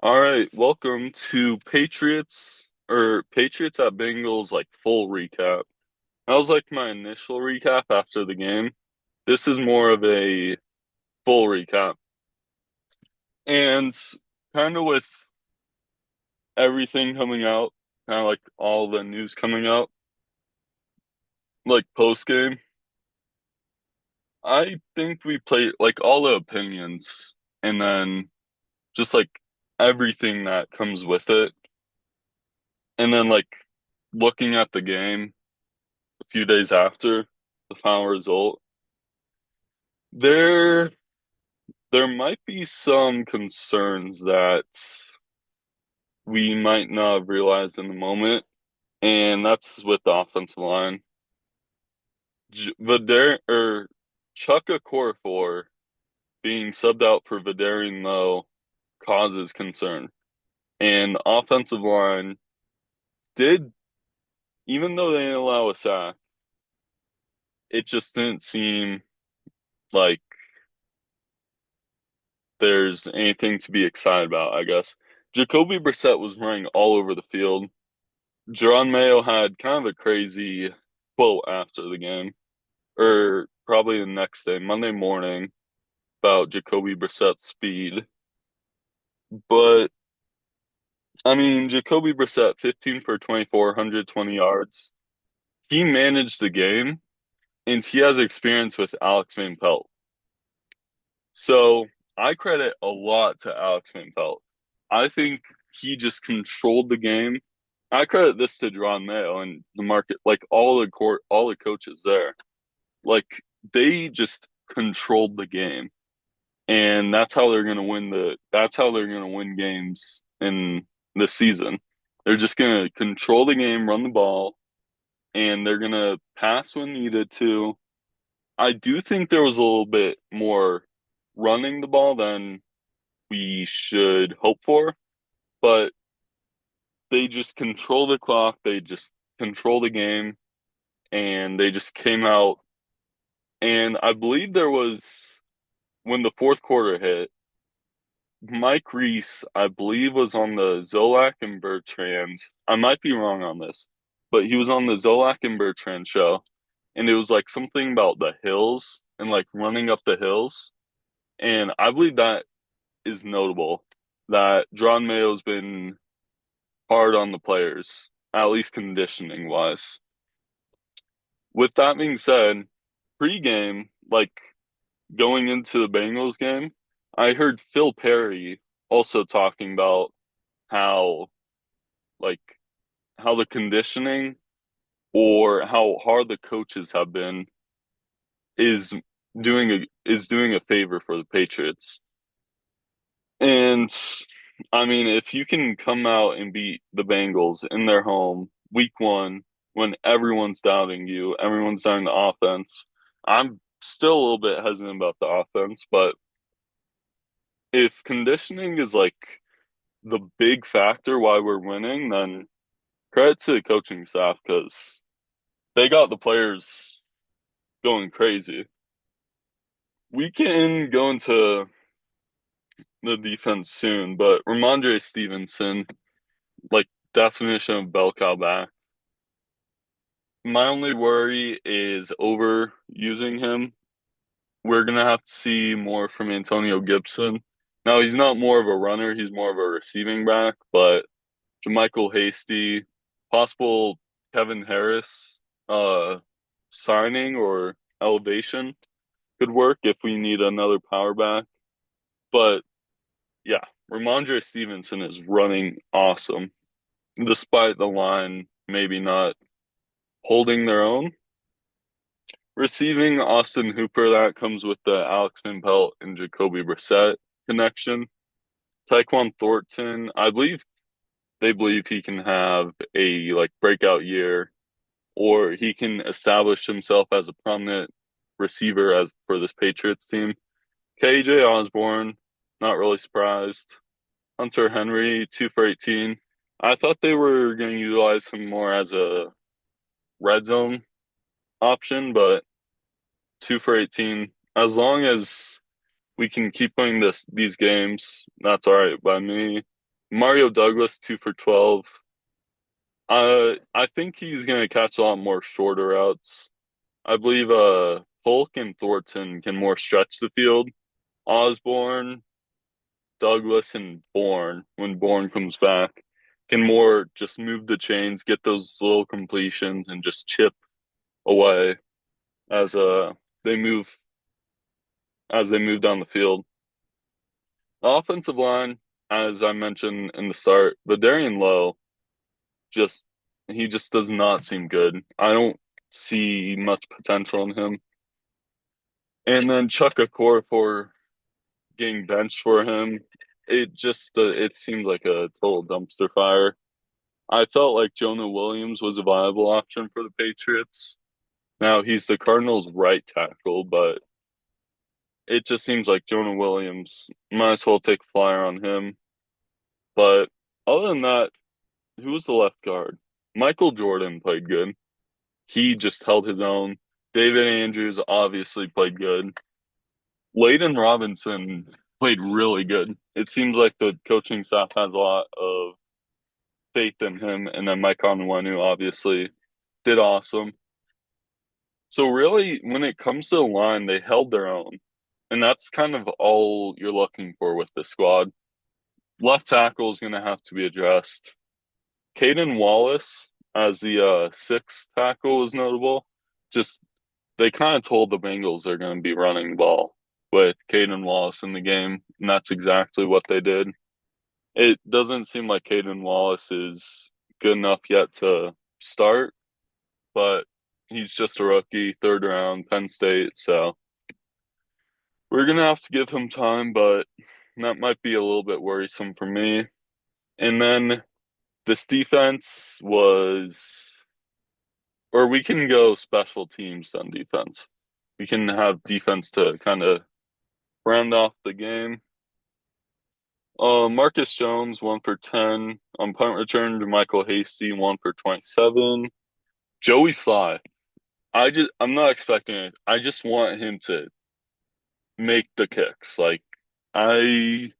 All right, welcome to Patriots at Bengals full recap. That was my initial recap after the game. This is more of a full recap. And kind of with everything coming out, kind of all the news coming out, post game, I think we played all the opinions and then just everything that comes with it. And then looking at the game a few days after the final result. There there might be some concerns that we might not have realized in the moment, and that's with the offensive line. Vider or Chuka Okorafor being subbed out for Vidarian Lowe causes concern. And the offensive line did, even though they didn't allow a sack, it just didn't seem like there's anything to be excited about, I guess. Jacoby Brissett was running all over the field. Jerron Mayo had kind of a crazy quote after the game, or probably the next day, Monday morning, about Jacoby Brissett's speed. But I mean, Jacoby Brissett, 15 for 24, 120 yards. He managed the game, and he has experience with Alex Van Pelt. So I credit a lot to Alex Van Pelt. I think he just controlled the game. I credit this to Jerron Mayo and the market, all the coaches there. Like they just controlled the game, and that's how they're gonna win games in this season. They're just gonna control the game, run the ball, and they're gonna pass when needed to. I do think there was a little bit more running the ball than we should hope for, but they just control the clock, they just control the game, and they just came out. And I believe there was when the fourth quarter hit, Mike Reese, I believe, was on the Zolak and Bertrand. I might be wrong on this, but he was on the Zolak and Bertrand show, and it was something about the hills and running up the hills. And I believe that is notable that John Mayo's been hard on the players, at least conditioning wise. With that being said, pre-game, going into the Bengals game, I heard Phil Perry also talking about how like how the conditioning or how hard the coaches have been is doing a favor for the Patriots. And I mean, if you can come out and beat the Bengals in their home week one when everyone's doubting you, everyone's doubting the offense. I'm still a little bit hesitant about the offense, but if conditioning is the big factor why we're winning, then credit to the coaching staff because they got the players going crazy. We can go into the defense soon, but Ramondre Stevenson, like definition of bell cow back. My only worry is overusing him. We're gonna have to see more from Antonio Gibson. Now he's not more of a runner, he's more of a receiving back, but Jermichael Hasty, possible Kevin Harris signing or elevation could work if we need another power back. But yeah, Ramondre Stevenson is running awesome, despite the line maybe not holding their own. Receiving Austin Hooper, that comes with the Alex Van Pelt and Jacoby Brissett connection. Tyquan Thornton, I believe they believe he can have a breakout year, or he can establish himself as a prominent receiver as for this Patriots team. KJ Osborne, not really surprised. Hunter Henry, 2 for 18. I thought they were going to utilize him more as a red zone option, but 2 for 18. As long as we can keep playing these games, that's all right by me. Mario Douglas, 2 for 12. I think he's gonna catch a lot more shorter routes. I believe Polk and Thornton can more stretch the field. Osborne, Douglas, and Bourne, when Bourne comes back, can more just move the chains, get those little completions, and just chip away as they move as they move down the field. The offensive line, as I mentioned in the start, Darian Lowe just he just does not seem good. I don't see much potential in him. And then Chuck Okorafor getting benched for him, it seemed like a total dumpster fire. I felt like Jonah Williams was a viable option for the Patriots. Now he's the Cardinals' right tackle, but it just seems like Jonah Williams might as well take a flyer on him. But other than that, who was the left guard? Michael Jordan played good. He just held his own. David Andrews obviously played good. Layden Robinson played really good. It seems like the coaching staff has a lot of faith in him, and then Mike Onwenu obviously did awesome. So really, when it comes to the line, they held their own, and that's kind of all you're looking for with the squad. Left tackle is going to have to be addressed. Caden Wallace as the sixth tackle is notable. Just they kind of told the Bengals they're going to be running the ball with Caden Wallace in the game, and that's exactly what they did. It doesn't seem like Caden Wallace is good enough yet to start, but he's just a rookie, third round, Penn State, so we're gonna have to give him time, but that might be a little bit worrisome for me. And then this defense was, or we can go special teams on defense. We can have defense to kind of round off the game. Marcus Jones, 1 for 10 on punt return to Michael Hasty, 1 for 27. Joey Sly, I'm not expecting it. I just want him to make the kicks. Like I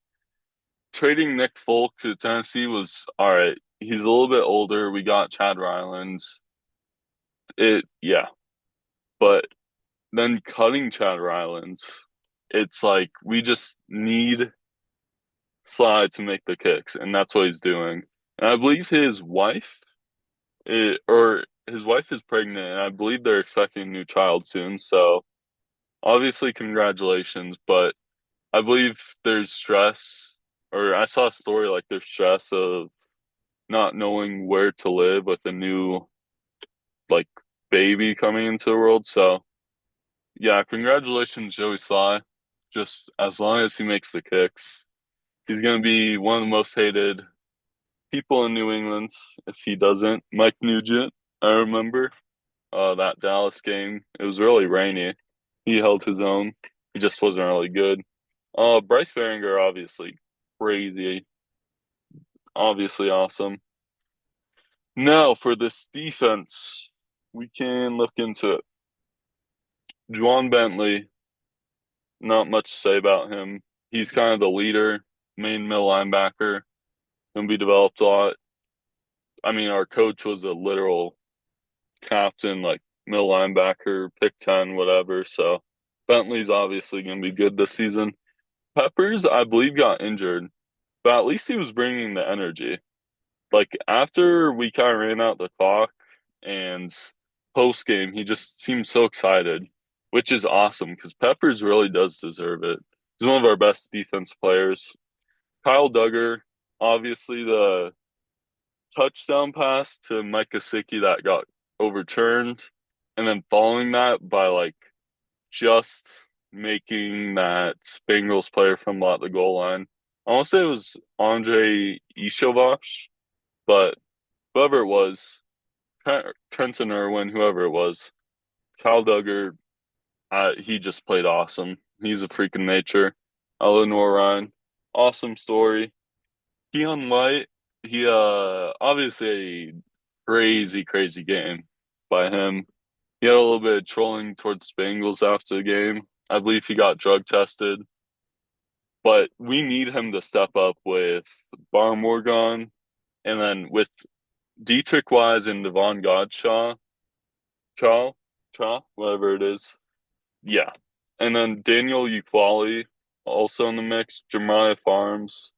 trading Nick Folk to Tennessee was all right. He's a little bit older. We got Chad Rylands. Yeah, but then cutting Chad Rylands, it's like we just need Sly to make the kicks, and that's what he's doing. And I believe his wife is pregnant, and I believe they're expecting a new child soon. So obviously, congratulations. But I believe there's stress, or I saw a story like there's stress of not knowing where to live with a new like baby coming into the world. So yeah, congratulations, Joey Sly. Just as long as he makes the kicks, he's gonna be one of the most hated people in New England if he doesn't. Mike Nugent, I remember that Dallas game. It was really rainy. He held his own. He just wasn't really good. Bryce Behringer, obviously crazy, obviously awesome. Now for this defense, we can look into it. Juwan Bentley, not much to say about him. He's kind of the leader, main middle linebacker, and be developed a lot. I mean, our coach was a literal captain, like middle linebacker, pick 10, whatever. So Bentley's obviously going to be good this season. Peppers, I believe, got injured, but at least he was bringing the energy. Like after we kind of ran out the clock and post game, he just seemed so excited, which is awesome because Peppers really does deserve it. He's one of our best defense players. Kyle Duggar, obviously the touchdown pass to Mike Gesicki that got overturned, and then following that by like just making that Bengals player from the goal line. I want to say it was Andre Ishovash, but whoever it was, Trenton Irwin, whoever it was, Kyle Duggar, he just played awesome. He's a freak of nature. Eleanor Ryan, awesome story. Keon White, he obviously a crazy, crazy game by him. He had a little bit of trolling towards Bengals after the game. I believe he got drug tested. but we need him to step up with Barmore gone, and then with Dietrich Wise and Devon Godshaw, Chaw, whatever it is. Yeah. And then Daniel Uquali also in the mix, Jemiah Farms.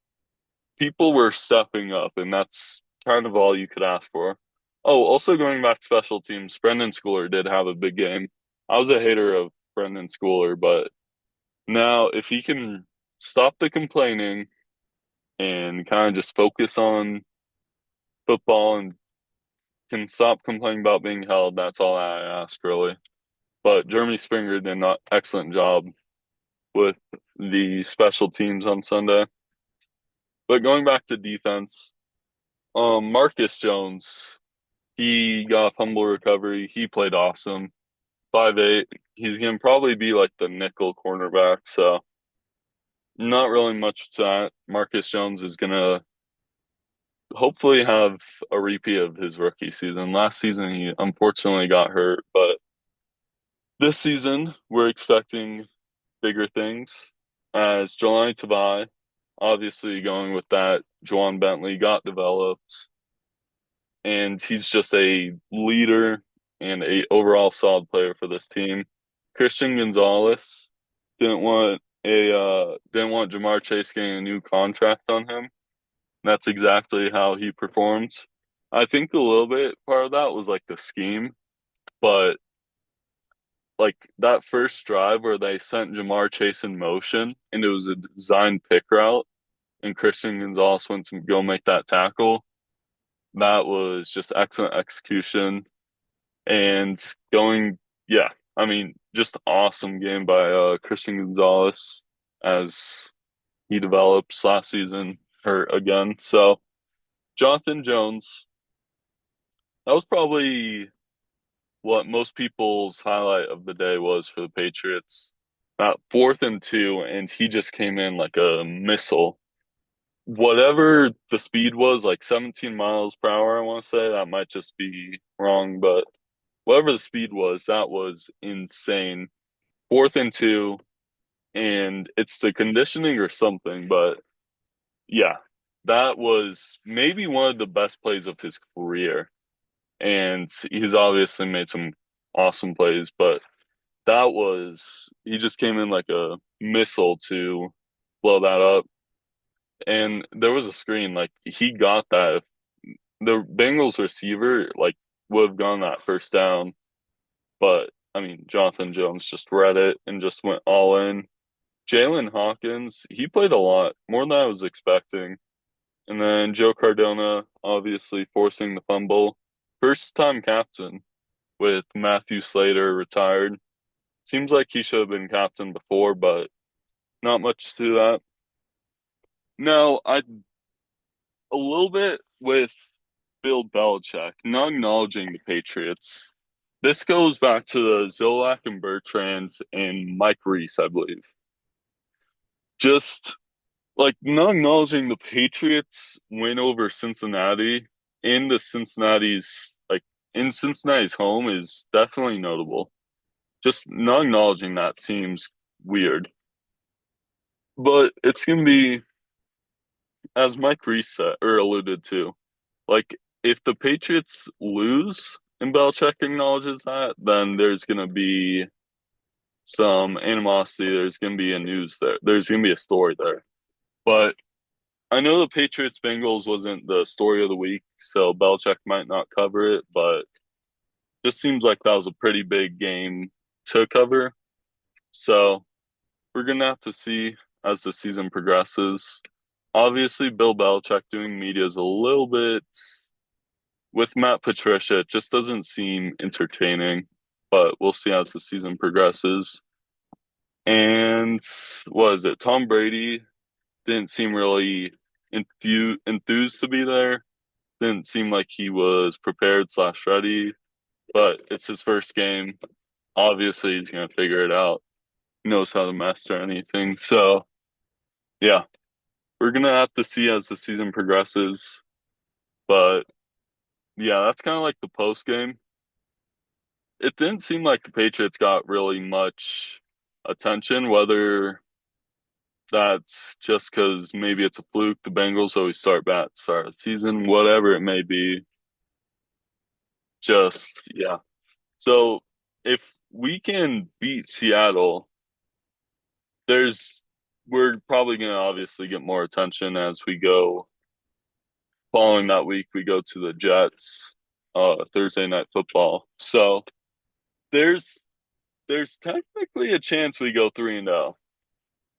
People were stepping up, and that's kind of all you could ask for. Oh, also going back to special teams, Brendan Schooler did have a big game. I was a hater of Brendan Schooler, but now if he can stop the complaining and kind of just focus on football and can stop complaining about being held, that's all I ask really. But Jeremy Springer did an excellent job with the special teams on Sunday. But going back to defense, Marcus Jones, he got a fumble recovery. He played awesome. 5'8". He's gonna probably be like the nickel cornerback, so not really much to that. Marcus Jones is gonna hopefully have a repeat of his rookie season. Last season he unfortunately got hurt, but this season we're expecting bigger things as Jelani Tavai, obviously going with that, Juwan Bentley got developed, and he's just a leader and a overall solid player for this team. Christian Gonzalez didn't want Jamar Chase getting a new contract on him. That's exactly how he performed. I think a little bit part of that was like the scheme, but like that first drive where they sent Jamar Chase in motion and it was a designed pick route and Christian Gonzalez went to go make that tackle. That was just excellent execution and going, yeah, I mean, just awesome game by Christian Gonzalez as he develops last season hurt again. So Jonathan Jones, that was probably what most people's highlight of the day was for the Patriots. 4th and 2, and he just came in like a missile. Whatever the speed was, like 17 miles per hour, I want to say, that might just be wrong, but whatever the speed was, that was insane. 4th and 2, and it's the conditioning or something, but yeah, that was maybe one of the best plays of his career. And he's obviously made some awesome plays, but he just came in like a missile to blow that up. And there was a screen, like he got that. If the Bengals receiver like would have gone that first down, but I mean Jonathan Jones just read it and just went all in. Jalen Hawkins, he played a lot, more than I was expecting. And then Joe Cardona obviously forcing the fumble. First time captain with Matthew Slater retired. Seems like he should have been captain before, but not much to that. No, I a little bit with Bill Belichick not acknowledging the Patriots. This goes back to the Zolak and Bertrands and Mike Reese, I believe. Just like not acknowledging the Patriots win over Cincinnati in the Cincinnati's like in Cincinnati's home is definitely notable. Just not acknowledging that seems weird. But it's gonna be, as Mike Reese said or alluded to, like if the Patriots lose and Belichick acknowledges that, then there's gonna be some animosity. There's gonna be a news there. There's gonna be a story there. But I know the Patriots Bengals wasn't the story of the week, so Belichick might not cover it, but just seems like that was a pretty big game to cover. So we're gonna have to see as the season progresses. Obviously, Bill Belichick doing media is a little bit with Matt Patricia. It just doesn't seem entertaining, but we'll see as the season progresses. And what is it? Tom Brady didn't seem really enthused to be there. Didn't seem like he was prepared slash ready, but it's his first game. Obviously, he's gonna figure it out. He knows how to master anything. So yeah, we're gonna have to see as the season progresses. But yeah, that's kind of like the post game. It didn't seem like the Patriots got really much attention, whether that's just because maybe it's a fluke. The Bengals always start bad at the start of the season, whatever it may be. Just, yeah. So if we can beat Seattle, there's we're probably going to obviously get more attention as we go. Following that week, we go to the Jets, Thursday night football. So there's there's technically a chance we go 3-0,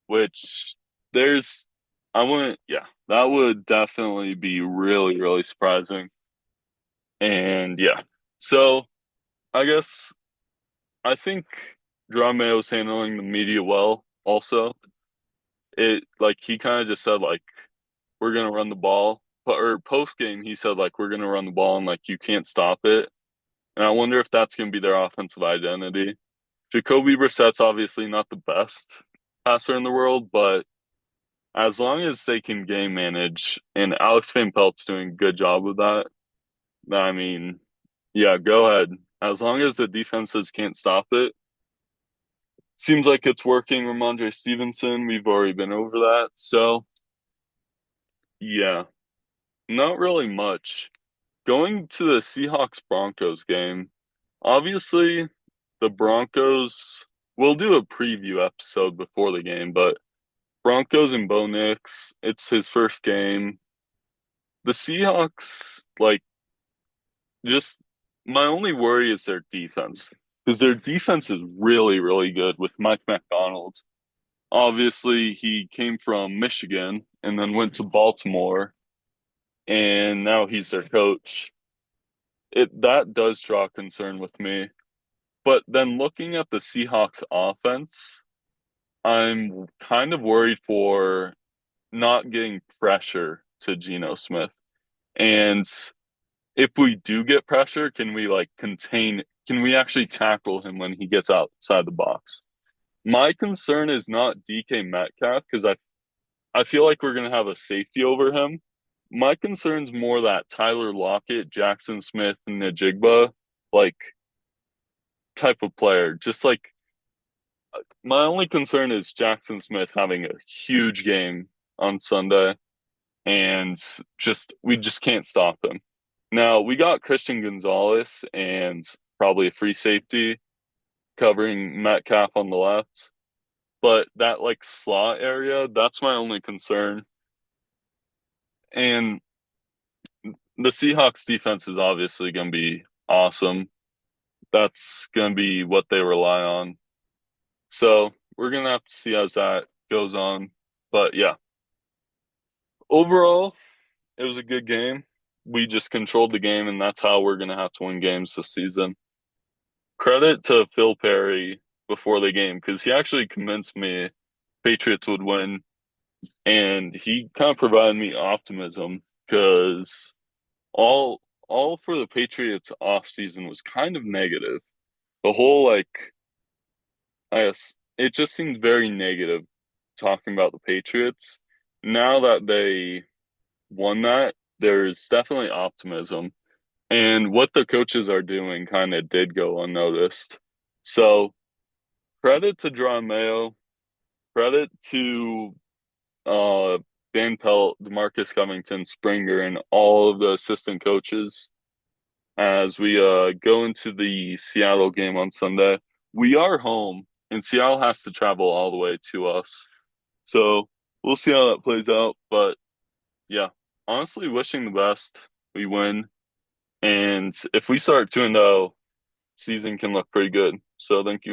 which there's I wouldn't yeah, that would definitely be really, really surprising. And yeah. So I guess I think Mayo's handling the media well also. It like he kind of just said like we're gonna run the ball. Or post game he said like we're gonna run the ball and like you can't stop it. And I wonder if that's gonna be their offensive identity. Jacoby Brissett's obviously not the best passer in the world, but as long as they can game manage, and Alex Van Pelt's doing a good job with that, I mean, yeah, go ahead. As long as the defenses can't stop it, seems like it's working. Ramondre Stevenson, we've already been over that. So, yeah, not really much. Going to the Seahawks Broncos game, obviously, the Broncos, we'll do a preview episode before the game, but Broncos and Bo Nix, it's his first game. The Seahawks, like, just my only worry is their defense because their defense is really, really good with Mike McDonald. Obviously, he came from Michigan and then went to Baltimore, and now he's their coach. It that does draw concern with me. But then looking at the Seahawks offense, I'm kind of worried for not getting pressure to Geno Smith. And if we do get pressure, can we like can we actually tackle him when he gets outside the box? My concern is not DK Metcalf because I feel like we're going to have a safety over him. My concern's more that Tyler Lockett, Jackson Smith, and Najigba, like type of player. Just like my only concern is Jackson Smith having a huge game on Sunday and just we just can't stop him. Now we got Christian Gonzalez and probably a free safety covering Metcalf on the left, but that like slot area, that's my only concern. And the Seahawks defense is obviously going to be awesome. That's going to be what they rely on. So we're going to have to see as that goes on. But yeah, overall, it was a good game. We just controlled the game, and that's how we're going to have to win games this season. Credit to Phil Perry before the game because he actually convinced me Patriots would win, and he kind of provided me optimism because all all for the Patriots off season was kind of negative. The whole like I guess it just seemed very negative talking about the Patriots. Now that they won that, there's definitely optimism. And what the coaches are doing kind of did go unnoticed. So credit to John Mayo, credit to uh Van Pelt, Demarcus Covington, Springer, and all of the assistant coaches as we go into the Seattle game on Sunday. We are home, and Seattle has to travel all the way to us. So we'll see how that plays out. But yeah, honestly, wishing the best. We win. And if we start 2-0, season can look pretty good. So thank you.